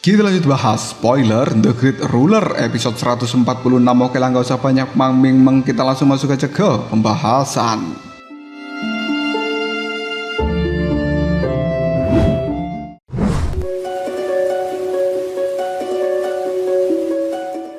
Kita lanjut bahas spoiler The Great Ruler episode 146. Oke lah, gak usah banyak mangming, kita langsung masuk aja ke pembahasan.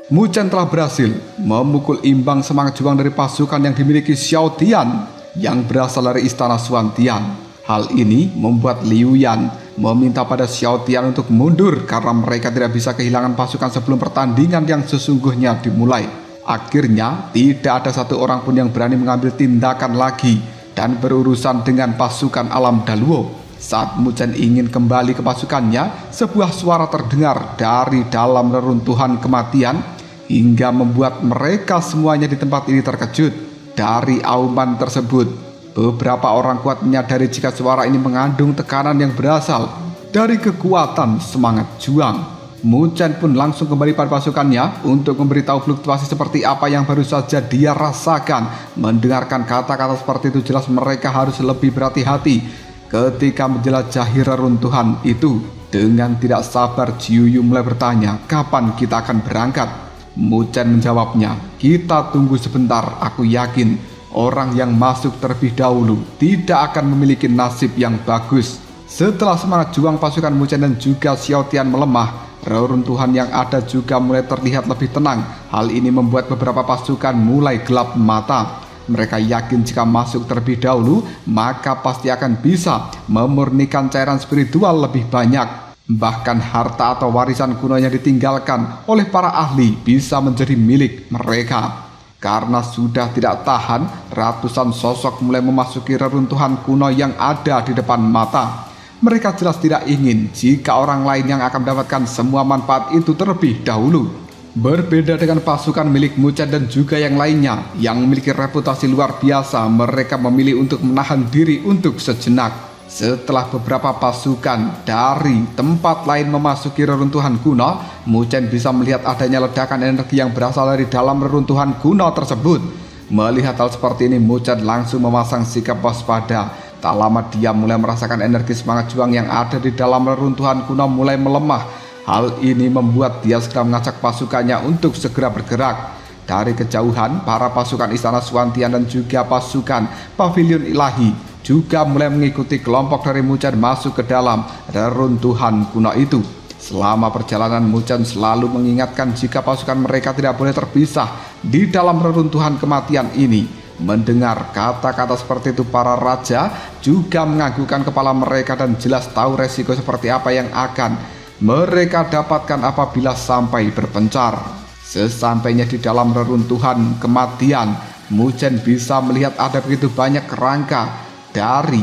Mu Chen telah berhasil memukul imbang semangat juang dari pasukan yang dimiliki Xiao Tian yang berasal dari istana Xuantian. Hal ini membuat Liu Yan meminta pada Xiao Tian untuk mundur karena mereka tidak bisa kehilangan pasukan sebelum pertandingan yang sesungguhnya dimulai. Akhirnya tidak ada satu orang pun yang berani mengambil tindakan lagi dan berurusan dengan pasukan alam Daluo. Saat Mu Chen ingin kembali ke pasukannya, sebuah suara terdengar dari dalam reruntuhan kematian hingga membuat mereka semuanya di tempat ini terkejut. Dari auman tersebut, beberapa orang kuat menyadari jika suara ini mengandung tekanan yang berasal dari kekuatan semangat juang. Mu Chen pun langsung kembali pada pasukannya untuk memberitahu fluktuasi seperti apa yang baru saja dia rasakan. Mendengarkan kata-kata seperti itu, jelas mereka harus lebih berhati-hati ketika menjelajahi reruntuhan itu. Dengan tidak sabar, Jiuyu mulai bertanya, kapan kita akan berangkat? Mu Chen menjawabnya, kita tunggu sebentar, aku yakin orang yang masuk terlebih dahulu tidak akan memiliki nasib yang bagus. Setelah semangat juang pasukan Mu Chen dan juga Xiao Tian melemah, reruntuhan yang ada juga mulai terlihat lebih tenang. Hal ini membuat beberapa pasukan mulai gelap mata. Mereka yakin jika masuk terlebih dahulu, maka pasti akan bisa memurnikan cairan spiritual lebih banyak. Bahkan harta atau warisan kuno yang ditinggalkan oleh para ahli bisa menjadi milik mereka. Karena sudah tidak tahan, ratusan sosok mulai memasuki reruntuhan kuno yang ada di depan mata. Mereka jelas tidak ingin jika orang lain yang akan mendapatkan semua manfaat itu terlebih dahulu. Berbeda dengan pasukan milik Mu Chen dan juga yang lainnya yang memiliki reputasi luar biasa, mereka memilih untuk menahan diri untuk sejenak. Setelah beberapa pasukan dari tempat lain memasuki reruntuhan kuno, Mu Chen bisa melihat adanya ledakan energi yang berasal dari dalam reruntuhan kuno tersebut. Melihat hal seperti ini, Mu Chen langsung memasang sikap waspada. Tak lama dia mulai merasakan energi semangat juang yang ada di dalam reruntuhan kuno mulai melemah. Hal ini membuat dia segera mengajak pasukannya untuk segera bergerak. Dari kejauhan, para pasukan istana Xuantian dan juga pasukan pavilion ilahi juga mulai mengikuti kelompok dari Mu Chen masuk ke dalam reruntuhan kuno itu. Selama perjalanan, Mu Chen selalu mengingatkan jika pasukan mereka tidak boleh terpisah di dalam reruntuhan kematian ini. Mendengar kata-kata seperti itu, para raja juga menganggukkan kepala mereka dan jelas tahu resiko seperti apa yang akan mereka dapatkan apabila sampai berpencar. Sesampainya di dalam reruntuhan kematian, Mu Chen bisa melihat ada begitu banyak kerangka dari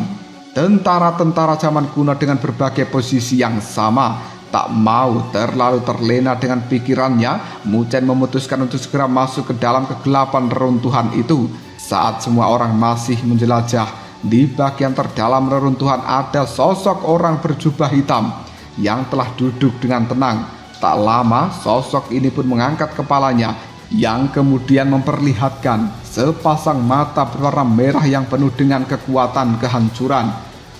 tentara-tentara zaman kuno dengan berbagai posisi yang sama. Tak mau terlalu terlena dengan pikirannya, Mu Chen memutuskan untuk segera masuk ke dalam kegelapan reruntuhan itu. Saat semua orang masih menjelajah, di bagian terdalam reruntuhan ada sosok orang berjubah hitam yang telah duduk dengan tenang. Tak lama, sosok ini pun mengangkat kepalanya yang kemudian memperlihatkan sepasang mata berwarna merah yang penuh dengan kekuatan kehancuran.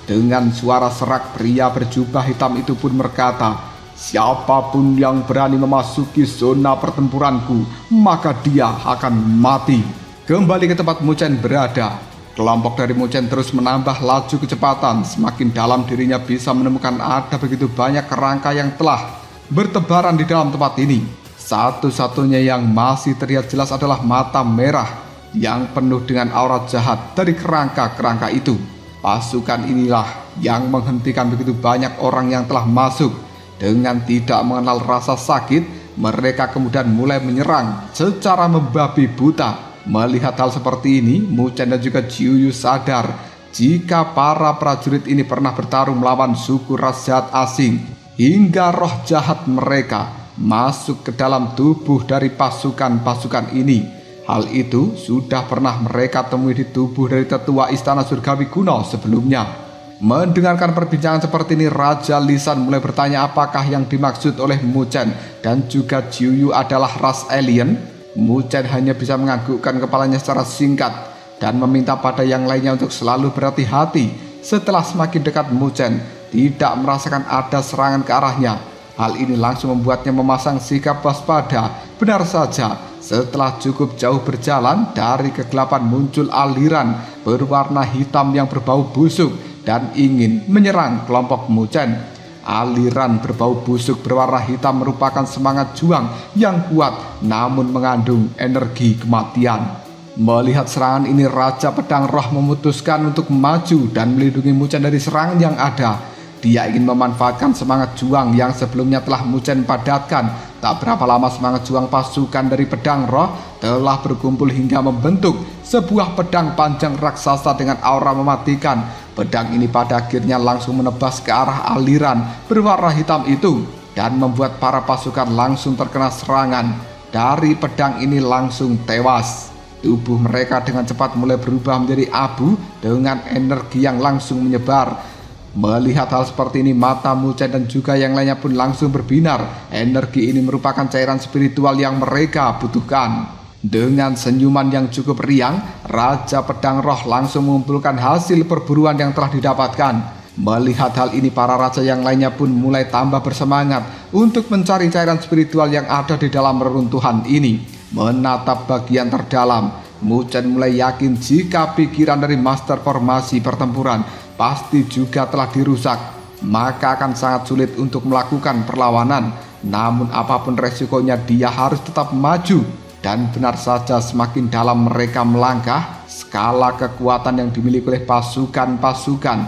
Dengan suara serak, pria berjubah hitam itu pun berkata, siapapun yang berani memasuki zona pertempuranku, maka dia akan mati. Kembali ke tempat Mu Chen berada, kelompok dari Mu Chen terus menambah laju kecepatan. Semakin dalam dirinya bisa menemukan ada begitu banyak kerangka yang telah bertebaran di dalam tempat ini. Satu-satunya yang masih terlihat jelas adalah mata merah yang penuh dengan aura jahat dari kerangka-kerangka itu. Pasukan inilah yang menghentikan begitu banyak orang yang telah masuk. Dengan tidak mengenal rasa sakit, mereka kemudian mulai menyerang secara membabi buta. Melihat hal seperti ini, Mu Chen dan juga Jiuyu sadar jika para prajurit ini pernah bertarung melawan suku ras jahat asing, hingga roh jahat mereka masuk ke dalam tubuh dari pasukan-pasukan ini. Hal itu sudah pernah mereka temui di tubuh dari tetua istana surgawi kuno sebelumnya. Mendengarkan perbincangan seperti ini, Raja Lisan mulai bertanya apakah yang dimaksud oleh Mu Chen dan juga Jiuyu adalah ras alien. Mu Chen hanya bisa menganggukkan kepalanya secara singkat dan meminta pada yang lainnya untuk selalu berhati-hati. Setelah semakin dekat, Mu Chen tidak merasakan ada serangan ke arahnya. Hal ini langsung membuatnya memasang sikap waspada. Benar saja, setelah cukup jauh berjalan, dari kegelapan muncul aliran berwarna hitam yang berbau busuk dan ingin menyerang kelompok Muchen. Aliran berbau busuk berwarna hitam merupakan semangat juang yang kuat namun mengandung energi kematian. Melihat serangan ini, Raja Pedang Roh memutuskan untuk maju dan melindungi Muchen dari serangan yang ada. Dia ingin memanfaatkan semangat juang yang sebelumnya telah Muchen padatkan. Tak berapa lama semangat juang pasukan dari Pedang Roh telah berkumpul hingga membentuk sebuah pedang panjang raksasa dengan aura mematikan. Pedang ini pada akhirnya langsung menebas ke arah aliran berwarna hitam itu dan membuat para pasukan langsung terkena serangan dari pedang ini langsung tewas. Tubuh mereka dengan cepat mulai berubah menjadi abu dengan energi yang langsung menyebar. Melihat hal seperti ini, mata Muchen dan juga yang lainnya pun langsung berbinar. Energi ini merupakan cairan spiritual yang mereka butuhkan. Dengan senyuman yang cukup riang, Raja Pedang Roh langsung mengumpulkan hasil perburuan yang telah didapatkan. Melihat hal ini, para raja yang lainnya pun mulai tambah bersemangat untuk mencari cairan spiritual yang ada di dalam reruntuhan ini. Menatap bagian terdalam, Muchen mulai yakin jika pikiran dari master formasi pertempuran pasti juga telah dirusak, maka akan sangat sulit untuk melakukan perlawanan. Namun apapun resikonya, dia harus tetap maju. Dan benar saja, semakin dalam mereka melangkah, skala kekuatan yang dimiliki oleh pasukan-pasukan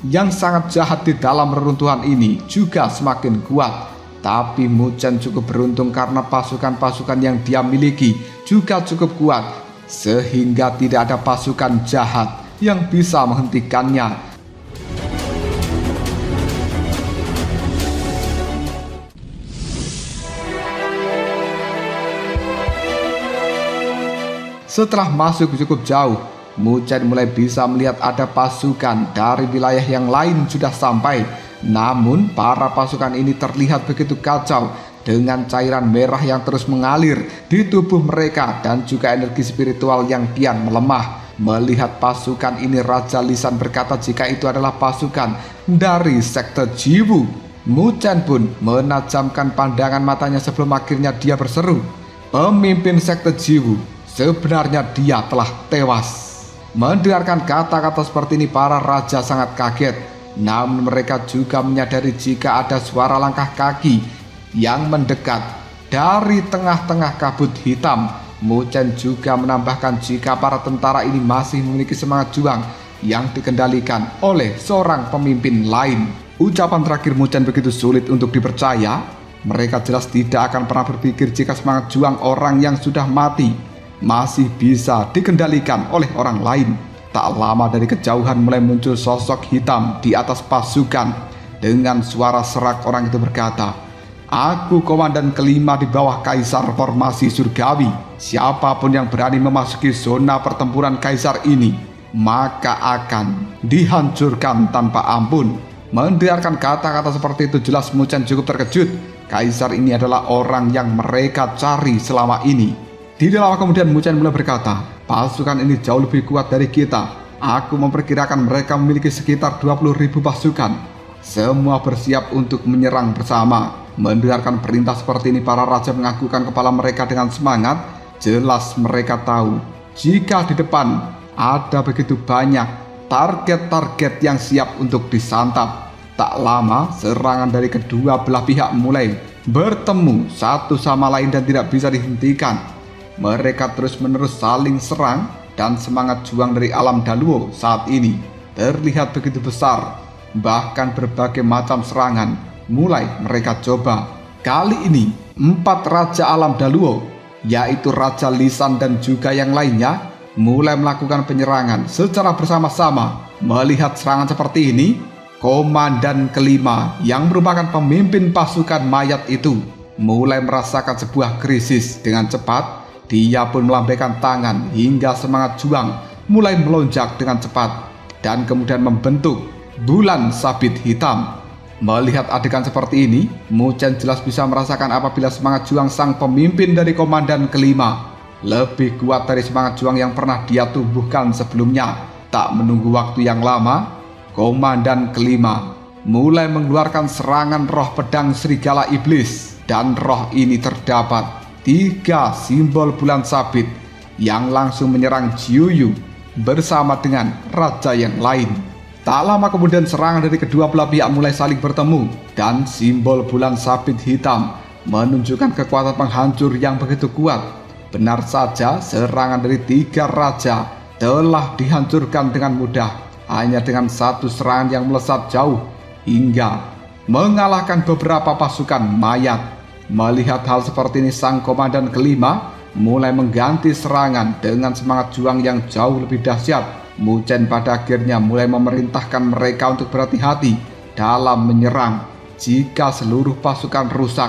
yang sangat jahat di dalam reruntuhan ini juga semakin kuat. Tapi Muchen cukup beruntung karena pasukan-pasukan yang dia miliki juga cukup kuat, sehingga tidak ada pasukan jahat yang bisa menghentikannya. Setelah masuk cukup jauh, Muchen mulai bisa melihat ada pasukan dari wilayah yang lain sudah sampai. Namun para pasukan ini terlihat begitu kacau dengan cairan merah yang terus mengalir di tubuh mereka dan juga energi spiritual yang kian melemah. Melihat pasukan ini, Raja Lisan berkata jika itu adalah pasukan dari sekte Jiwu. Muchen pun menajamkan pandangan matanya sebelum akhirnya dia berseru, "Pemimpin sekte Jiwu, sebenarnya dia telah tewas." Mendengarkan kata-kata seperti ini, para raja sangat kaget. Namun mereka juga menyadari jika ada suara langkah kaki yang mendekat dari tengah-tengah kabut hitam. Muchen juga menambahkan jika para tentara ini masih memiliki semangat juang yang dikendalikan oleh seorang pemimpin lain. Ucapan terakhir Muchen begitu sulit untuk dipercaya. Mereka jelas tidak akan pernah berpikir jika semangat juang orang yang sudah mati masih bisa dikendalikan oleh orang lain. Tak lama dari kejauhan mulai muncul sosok hitam di atas pasukan. Dengan suara serak orang itu berkata, "Aku komandan kelima di bawah Kaisar Formasi Surgawi. Siapapun yang berani memasuki zona pertempuran Kaisar ini, maka akan dihancurkan tanpa ampun." Mendengarkan kata-kata seperti itu, jelas Muchen cukup terkejut. Kaisar ini adalah orang yang mereka cari selama ini. Tidak lama kemudian Muchen mulai berkata, "Pasukan ini jauh lebih kuat dari kita. Aku memperkirakan mereka memiliki sekitar 20.000 pasukan. Semua bersiap untuk menyerang bersama." Mendengarkan perintah seperti ini, para raja menganggukkan kepala mereka dengan semangat. Jelas mereka tahu jika di depan ada begitu banyak target-target yang siap untuk disantap. Tak lama serangan dari kedua belah pihak mulai bertemu satu sama lain dan tidak bisa dihentikan. Mereka terus-menerus saling serang dan semangat juang dari alam Daluo saat ini terlihat begitu besar. Bahkan berbagai macam serangan mulai mereka coba. Kali ini 4 raja alam Daluo, yaitu Raja Lisan dan juga yang lainnya, mulai melakukan penyerangan secara bersama-sama. Melihat serangan seperti ini, komandan kelima yang merupakan pemimpin pasukan mayat itu mulai merasakan sebuah krisis. Dengan cepat dia pun melambaikan tangan hingga semangat juang mulai melonjak dengan cepat dan kemudian membentuk bulan sabit hitam. Melihat adegan seperti ini, Muchen jelas bisa merasakan apabila semangat juang sang pemimpin dari komandan kelima lebih kuat dari semangat juang yang pernah dia tumbuhkan sebelumnya. Tak menunggu waktu yang lama, komandan kelima mulai mengeluarkan serangan roh pedang serigala iblis. Dan roh ini terdapat 3 simbol bulan sabit yang langsung menyerang Jiuyu bersama dengan raja yang lain. Tak lama kemudian serangan dari kedua belah pihak mulai saling bertemu, dan simbol bulan sabit hitam menunjukkan kekuatan penghancur yang begitu kuat. Benar saja, serangan dari 3 raja telah dihancurkan dengan mudah hanya dengan satu serangan yang melesat jauh hingga mengalahkan beberapa pasukan mayat. Melihat hal seperti ini, sang komandan kelima mulai mengganti serangan dengan semangat juang yang jauh lebih dahsyat. Mu Chen pada akhirnya mulai memerintahkan mereka untuk berhati-hati dalam menyerang. Jika seluruh pasukan rusak,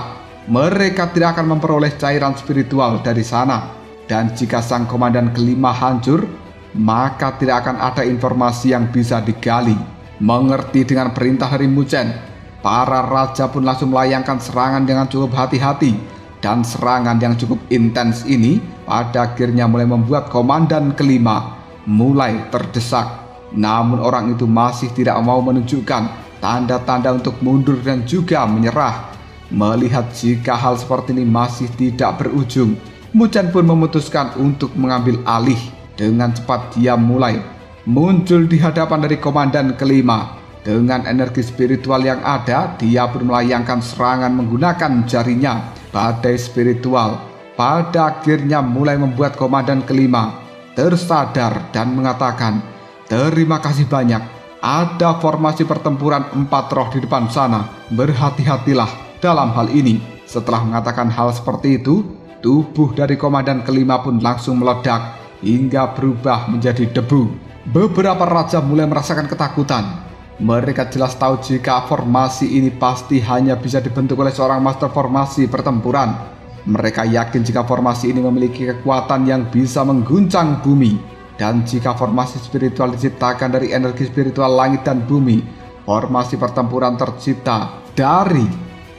mereka tidak akan memperoleh cairan spiritual dari sana. Dan jika sang komandan kelima hancur, maka tidak akan ada informasi yang bisa digali. Mengerti dengan perintah dari Mu Chen, para raja pun langsung melayangkan serangan dengan cukup hati-hati. Dan serangan yang cukup intens ini pada akhirnya mulai membuat komandan kelima mulai terdesak. Namun orang itu masih tidak mau menunjukkan tanda-tanda untuk mundur dan juga menyerah. Melihat jika hal seperti ini masih tidak berujung, Mu Chen pun memutuskan untuk mengambil alih. Dengan cepat dia mulai muncul di hadapan dari komandan kelima. Dengan energi spiritual yang ada, dia pun melayangkan serangan menggunakan jarinya. Badai spiritual pada akhirnya mulai membuat komandan kelima tersadar dan mengatakan, "Terima kasih banyak. Ada formasi pertempuran 4 roh di depan sana. Berhati-hatilah dalam hal ini." Setelah mengatakan hal seperti itu, tubuh dari komandan kelima pun langsung meledak hingga berubah menjadi debu. Beberapa raja mulai merasakan ketakutan. Mereka jelas tahu jika formasi ini pasti hanya bisa dibentuk oleh seorang master formasi pertempuran. Mereka yakin jika formasi ini memiliki kekuatan yang bisa mengguncang bumi. Dan jika formasi spiritual diciptakan dari energi spiritual langit dan bumi, formasi pertempuran tercipta dari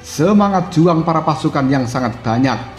semangat juang para pasukan yang sangat banyak.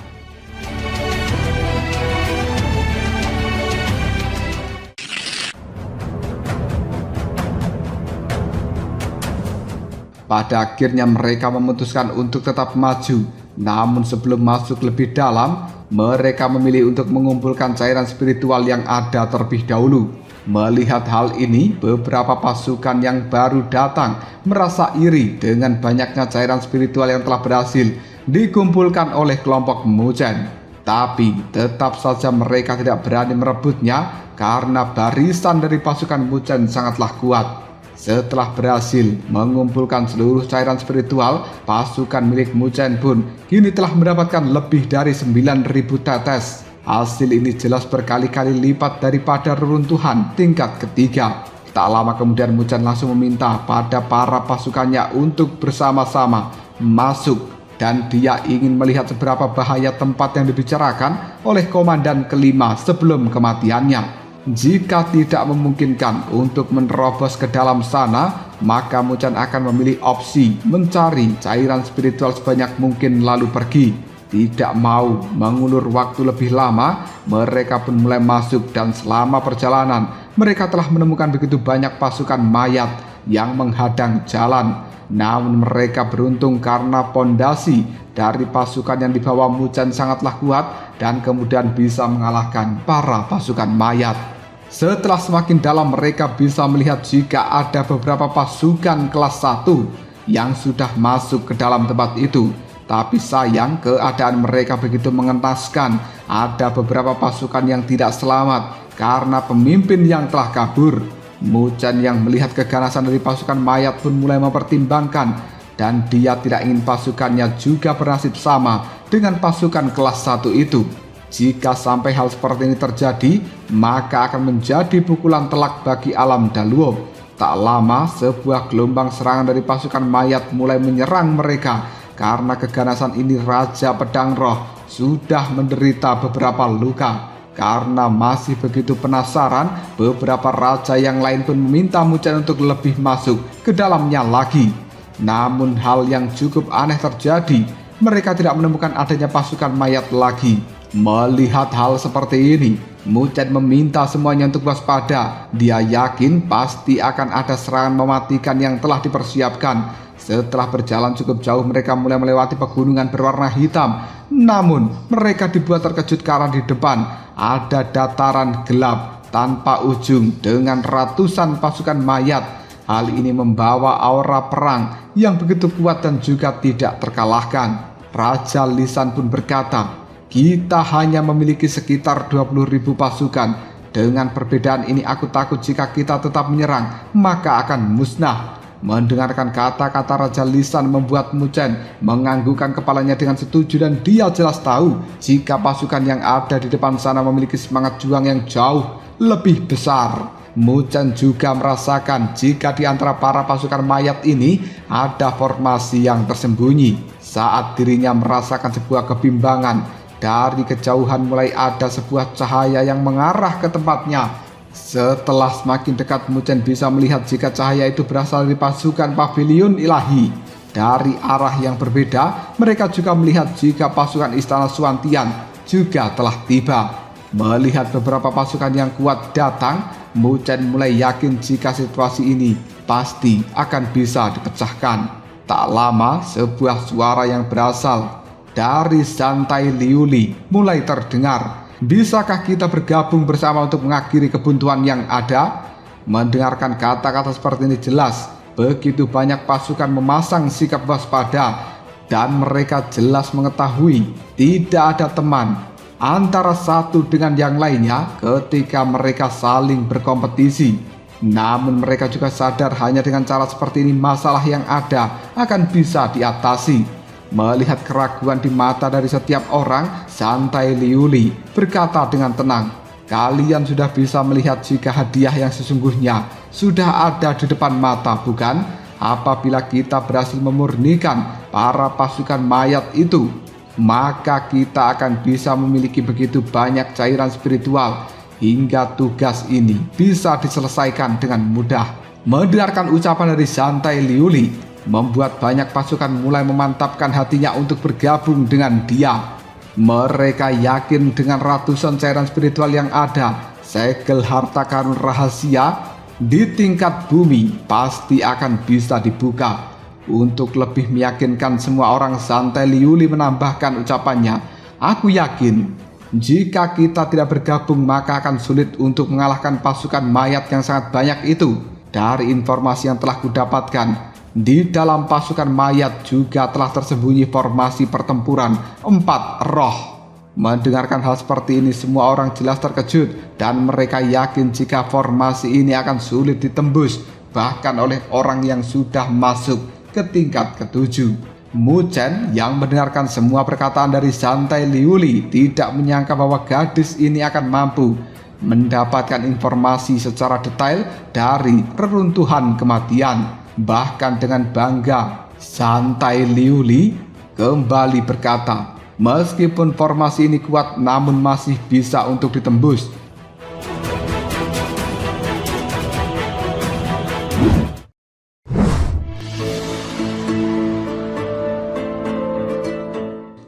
Pada akhirnya mereka memutuskan untuk tetap maju. Namun sebelum masuk lebih dalam, mereka memilih untuk mengumpulkan cairan spiritual yang ada terlebih dahulu. Melihat hal ini, beberapa pasukan yang baru datang merasa iri dengan banyaknya cairan spiritual yang telah berhasil dikumpulkan oleh kelompok Mu Chen. Tapi tetap saja mereka tidak berani merebutnya karena barisan dari pasukan Mu Chen sangatlah kuat. Setelah berhasil mengumpulkan seluruh cairan spiritual, pasukan milik Mu Chen pun kini telah mendapatkan lebih dari 9.000 tetes. Hasil ini jelas berkali-kali lipat daripada reruntuhan tingkat ketiga. Tak lama kemudian Mu Chen langsung meminta pada para pasukannya untuk bersama-sama masuk, dan dia ingin melihat seberapa bahaya tempat yang dibicarakan oleh komandan kelima sebelum kematiannya. Jika tidak memungkinkan untuk menerobos ke dalam sana, maka Mu Chen akan memilih opsi mencari cairan spiritual sebanyak mungkin lalu pergi. Tidak mau mengulur waktu lebih lama, mereka pun mulai masuk, dan selama perjalanan mereka telah menemukan begitu banyak pasukan mayat yang menghadang jalan. Namun mereka beruntung karena pondasi dari pasukan yang dibawa Mu Chen sangatlah kuat dan kemudian bisa mengalahkan para pasukan mayat. Setelah semakin dalam, mereka bisa melihat jika ada beberapa pasukan kelas 1 yang sudah masuk ke dalam tempat itu. Tapi sayang, keadaan mereka begitu mengenaskan. Ada beberapa pasukan yang tidak selamat karena pemimpin yang telah kabur. Mu Chen yang melihat keganasan dari pasukan mayat pun mulai mempertimbangkan, dan dia tidak ingin pasukannya juga bernasib sama dengan pasukan kelas 1 itu. Jika sampai hal seperti ini terjadi, maka akan menjadi pukulan telak bagi alam Daluo. Tak lama, sebuah gelombang serangan dari pasukan mayat mulai menyerang mereka. Karena keganasan ini, Raja Pedang Roh sudah menderita beberapa luka. Karena masih begitu penasaran, beberapa raja yang lain pun meminta Mu Chen untuk lebih masuk ke dalamnya lagi. Namun hal yang cukup aneh terjadi. Mereka tidak menemukan adanya pasukan mayat lagi. Melihat hal seperti ini, Mu Chen meminta semuanya untuk waspada. Dia yakin pasti akan ada serangan mematikan yang telah dipersiapkan. Setelah berjalan cukup jauh, mereka mulai melewati pegunungan berwarna hitam. Namun mereka dibuat terkejut karena di depan ada dataran gelap tanpa ujung dengan ratusan pasukan mayat. Hal ini membawa aura perang yang begitu kuat dan juga tidak terkalahkan. Raja Lisan pun berkata, "Kita hanya memiliki sekitar 20.000 pasukan. Dengan perbedaan ini aku takut jika kita tetap menyerang, maka akan musnah." Mendengarkan kata-kata Raja Lisan membuat Mu Chen menganggukkan kepalanya dengan setuju, dan dia jelas tahu jika pasukan yang ada di depan sana memiliki semangat juang yang jauh lebih besar. Mu Chen juga merasakan jika di antara para pasukan mayat ini ada formasi yang tersembunyi. Saat dirinya merasakan sebuah kebimbangan, dari kejauhan mulai ada sebuah cahaya yang mengarah ke tempatnya. Setelah semakin dekat, Mu Chen bisa melihat jika cahaya itu berasal dari pasukan pavilion ilahi. Dari arah yang berbeda, mereka juga melihat jika pasukan istana Suantian juga telah tiba. Melihat beberapa pasukan yang kuat datang, Mu Chen mulai yakin jika situasi ini pasti akan bisa dipecahkan. Tak lama, sebuah suara yang berasal dari Santai Liuli mulai terdengar. "Bisakah kita bergabung bersama untuk mengakhiri kebuntuan yang ada?" Mendengarkan kata-kata seperti ini jelas begitu banyak pasukan memasang sikap waspada, dan mereka jelas mengetahui tidak ada teman antara satu dengan yang lainnya ketika mereka saling berkompetisi. Namun mereka juga sadar hanya dengan cara seperti ini masalah yang ada akan bisa diatasi. Melihat keraguan di mata dari setiap orang, Santai Liuli berkata dengan tenang, "Kalian sudah bisa melihat jika hadiah yang sesungguhnya sudah ada di depan mata, bukan? Apabila kita berhasil memurnikan para pasukan mayat itu, maka kita akan bisa memiliki begitu banyak cairan spiritual hingga tugas ini bisa diselesaikan dengan mudah." Mendengarkan ucapan dari Santai Liuli membuat banyak pasukan mulai memantapkan hatinya untuk bergabung dengan dia. Mereka yakin dengan ratusan cairan spiritual yang ada, segel harta karun rahasia di tingkat bumi pasti akan bisa dibuka. Untuk lebih meyakinkan semua orang, Santai Liuli menambahkan ucapannya, "Aku yakin jika kita tidak bergabung maka akan sulit untuk mengalahkan pasukan mayat yang sangat banyak itu. Dari informasi yang telah kudapatkan, di dalam pasukan mayat juga telah tersembunyi formasi pertempuran 4 roh." Mendengarkan hal seperti ini, semua orang jelas terkejut dan mereka yakin jika formasi ini akan sulit ditembus bahkan oleh orang yang sudah masuk ke tingkat ke-7. Mu Chen yang mendengarkan semua perkataan dari Santai Liuli tidak menyangka bahwa gadis ini akan mampu mendapatkan informasi secara detail dari reruntuhan kematian. Bahkan dengan bangga, Santai Liuli kembali berkata, "Meskipun formasi ini kuat, namun masih bisa untuk ditembus."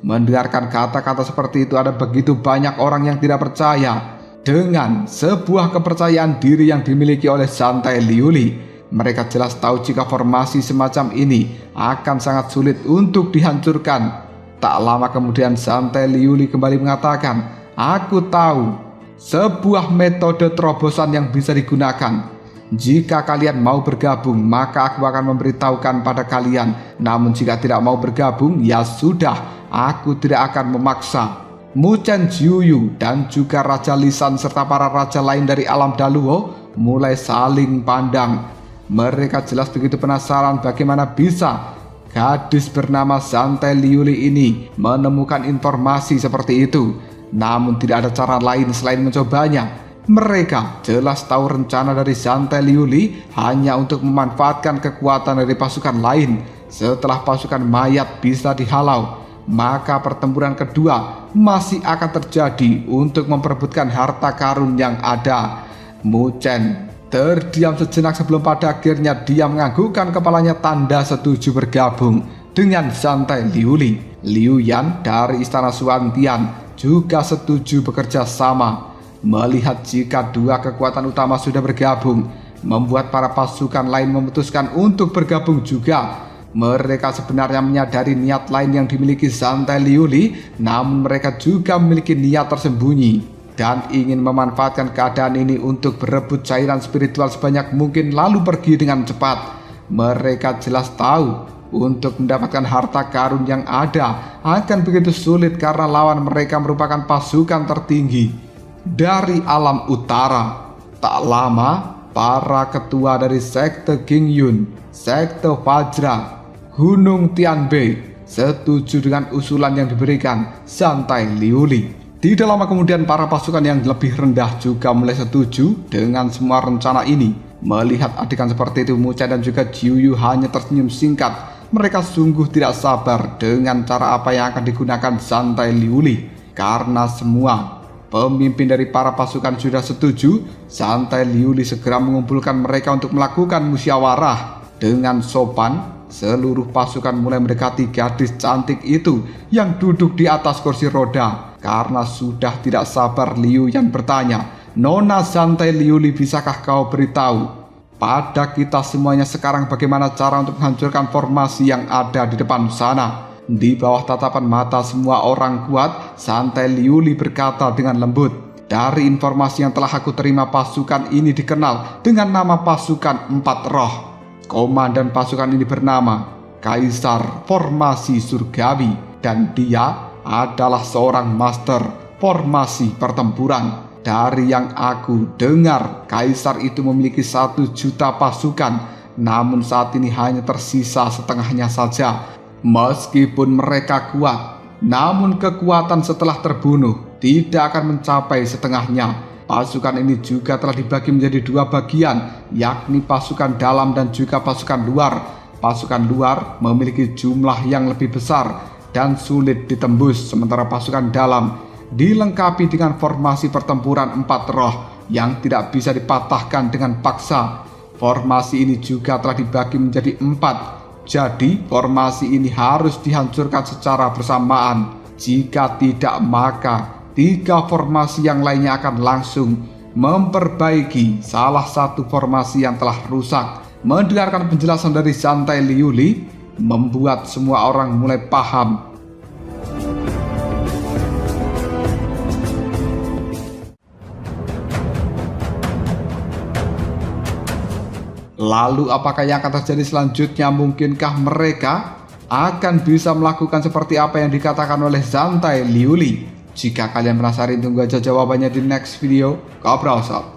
Mendengarkan kata-kata seperti itu, ada begitu banyak orang yang tidak percaya dengan sebuah kepercayaan diri yang dimiliki oleh Santai Liuli. Mereka jelas tahu jika formasi semacam ini akan sangat sulit untuk dihancurkan. Tak lama kemudian Santai Liuli kembali mengatakan, "Aku tahu sebuah metode terobosan yang bisa digunakan. Jika kalian mau bergabung, maka aku akan memberitahukan pada kalian. Namun jika tidak mau bergabung, ya sudah, aku tidak akan memaksa." Mu Chen Jiuyu dan juga Raja Lisan serta para raja lain dari alam Daluo mulai saling pandang. Mereka jelas begitu penasaran bagaimana bisa gadis bernama Santai Liuli ini menemukan informasi seperti itu. Namun tidak ada cara lain selain mencobanya. Mereka jelas tahu rencana dari Santai Liuli hanya untuk memanfaatkan kekuatan dari pasukan lain. Setelah pasukan mayat bisa dihalau, maka pertempuran kedua masih akan terjadi untuk memperebutkan harta karun yang ada. Mu Chen terdiam sejenak sebelum pada akhirnya dia menganggukkan kepalanya tanda setuju bergabung dengan Santai Liuli. Liu Yan dari istana Suantian juga setuju bekerja sama. Melihat jika dua kekuatan utama sudah bergabung, membuat para pasukan lain memutuskan untuk bergabung juga. Mereka sebenarnya menyadari niat lain yang dimiliki Zhang-Tai Liuli, namun mereka juga memiliki niat tersembunyi dan ingin memanfaatkan keadaan ini untuk berebut cairan spiritual sebanyak mungkin lalu pergi dengan cepat. Mereka jelas tahu untuk mendapatkan harta karun yang ada akan begitu sulit karena lawan mereka merupakan pasukan tertinggi dari alam utara. Tak lama, para ketua dari Sekte Qingyun, Sekte Vajra, Gunung Tianbei setuju dengan usulan yang diberikan Zhang-Tai Liuli. Tidak lama kemudian para pasukan yang lebih rendah juga mulai setuju dengan semua rencana ini. Melihat adegan seperti itu, Mu Chai dan juga Jiu Yu hanya tersenyum singkat. Mereka sungguh tidak sabar dengan cara apa yang akan digunakan Zhang-Tai Liuli. Karena semua pemimpin dari para pasukan sudah setuju, Zhang-Tai Liuli segera mengumpulkan mereka untuk melakukan musyawarah. Dengan sopan, seluruh pasukan mulai mendekati gadis cantik itu yang duduk di atas kursi roda. Karena sudah tidak sabar, Liu Yan bertanya, "Nona Zhang-Tai Liuli, bisakah kau beritahu pada kita semuanya sekarang bagaimana cara untuk menghancurkan formasi yang ada di depan sana?" Di bawah tatapan mata semua orang kuat, Zhang-Tai Liuli berkata dengan lembut, "Dari informasi yang telah aku terima, pasukan ini dikenal dengan nama pasukan Empat Roh. Komandan pasukan ini bernama Kaisar Formasi Surgawi dan dia adalah seorang master formasi pertempuran. Dari yang aku dengar, Kaisar itu memiliki 1 juta pasukan, namun saat ini hanya tersisa setengahnya saja. Meskipun mereka kuat, namun kekuatan setelah terbunuh tidak akan mencapai setengahnya. Pasukan ini juga telah dibagi menjadi 2 bagian, yakni pasukan dalam dan juga pasukan luar. Pasukan luar memiliki jumlah yang lebih besar dan sulit ditembus, sementara pasukan dalam dilengkapi dengan formasi pertempuran Empat Roh yang tidak bisa dipatahkan dengan paksa. Formasi ini juga telah dibagi menjadi 4, jadi formasi ini harus dihancurkan secara bersamaan. Jika tidak, maka 3 formasi yang lainnya akan langsung memperbaiki salah satu formasi yang telah rusak." Mendengarkan penjelasan dari Zhang-Tai Liuli membuat semua orang mulai paham. Lalu apakah yang akan terjadi selanjutnya? Mungkinkah mereka akan bisa melakukan seperti apa yang dikatakan oleh Zhang-Tai Liuli? Jika kalian penasaran, tunggu aja jawabannya di next video. Kabrasal.